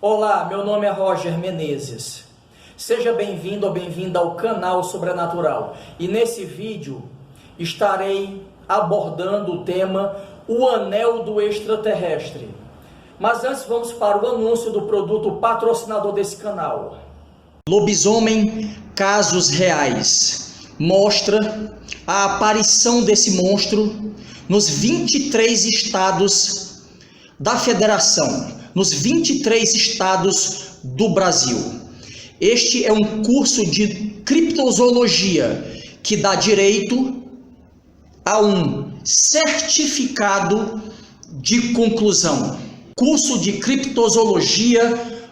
Olá, meu nome é Roger Menezes. Seja bem-vindo ou bem-vinda ao canal Sobrenatural. E nesse vídeo estarei abordando o tema O Anel do Extraterrestre. Mas antes vamos para o anúncio do produto patrocinador desse canal. Lobisomem Casos Reais mostra a aparição desse monstro nos 23 estados da Federação, nos 23 estados do Brasil. Este é um curso de criptozoologia que dá direito a um certificado de conclusão. Curso de criptozoologia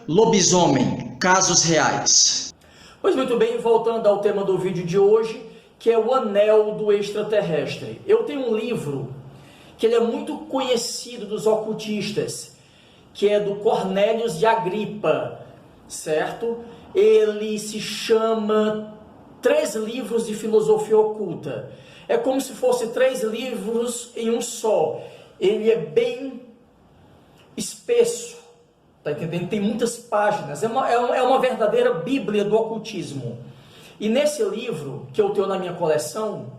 Lobisomem Casos Reais. Pois muito bem, voltando ao tema do vídeo de hoje, que é o Anel do Extraterrestre. Eu tenho um livro que ele é muito conhecido dos ocultistas, que é do Cornélios de Agripa, certo? Ele se chama 3 livros de filosofia oculta. É como se fosse 3 livros em um só. Ele é bem espesso, tá entendendo? Tem muitas páginas. É uma verdadeira bíblia do ocultismo. E nesse livro, que eu tenho na minha coleção,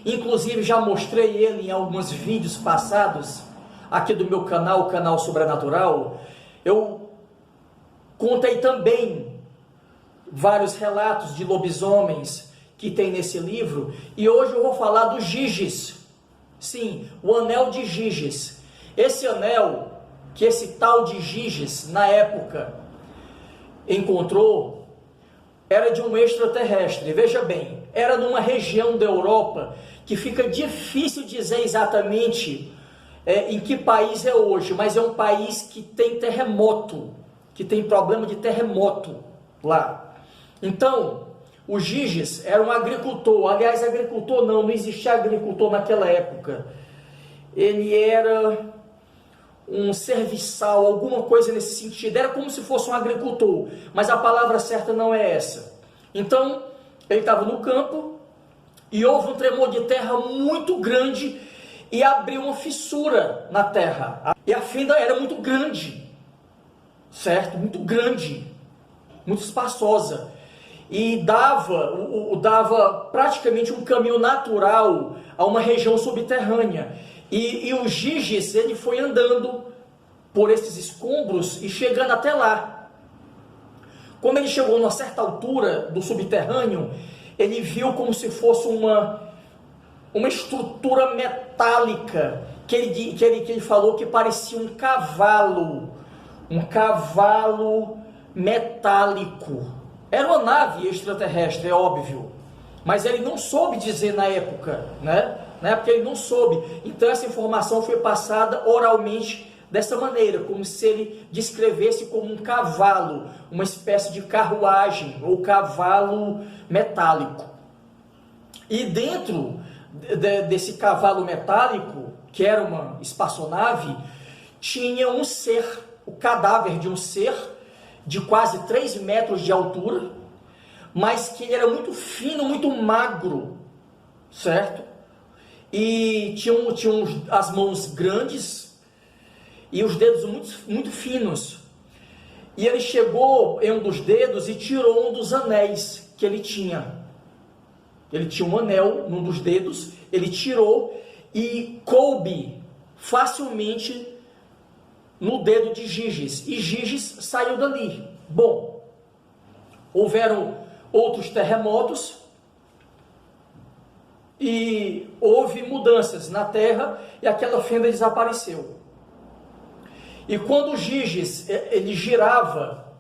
inclusive já mostrei ele em alguns vídeos passados, aqui do meu canal, o canal Sobrenatural, eu contei também vários relatos de lobisomens que tem nesse livro, e hoje eu vou falar do Giges. Sim, o anel de Giges. Esse anel, que esse tal de Giges, na época, encontrou, era de um extraterrestre. Veja bem, era numa região da Europa que fica difícil dizer exatamente em que país é hoje, mas é um país que tem terremoto, que tem problema de terremoto lá. Então, o Giges era um agricultor. Aliás, agricultor não existia agricultor naquela época. Ele era um serviçal, alguma coisa nesse sentido. Era como se fosse um agricultor, mas a palavra certa não é essa. Então, ele estava no campo e houve um tremor de terra muito grande e abriu uma fissura na terra. E a fenda era muito grande, certo? Muito grande, muito espaçosa. E dava praticamente um caminho natural a uma região subterrânea. E o Giges, ele foi andando por esses escombros e chegando até lá. Quando ele chegou numa certa altura do subterrâneo, ele viu como se fosse uma estrutura metálica, que ele falou que parecia um cavalo metálico. Era uma nave extraterrestre, é óbvio, mas ele não soube dizer na época, né? Na época ele não soube, então essa informação foi passada oralmente dessa maneira, como se ele descrevesse como um cavalo, uma espécie de carruagem ou cavalo metálico. E dentro desse cavalo metálico, que era uma espaçonave, tinha um ser, o cadáver de um ser de quase 3 metros de altura, mas que ele era muito fino, muito magro, certo? E tinha as mãos grandes e os dedos muito finos. E ele chegou em um dos dedos e tirou um dos anéis que ele tinha. Ele tinha um anel num dos dedos, ele tirou e coube facilmente no dedo de Giges. E Giges saiu dali. Bom, houveram outros terremotos e houve mudanças na terra e aquela fenda desapareceu. E quando o Giges ele girava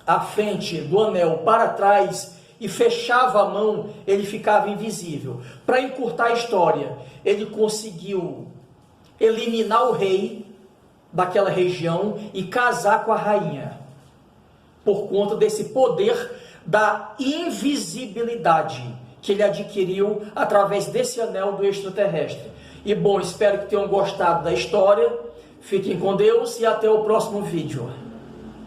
a frente do anel para trás e fechava a mão, ele ficava invisível. Para encurtar a história, ele conseguiu eliminar o rei daquela região e casar com a rainha, por conta desse poder da invisibilidade que ele adquiriu através desse anel do extraterrestre. E bom, espero que tenham gostado da história. Fiquem com Deus e até o próximo vídeo.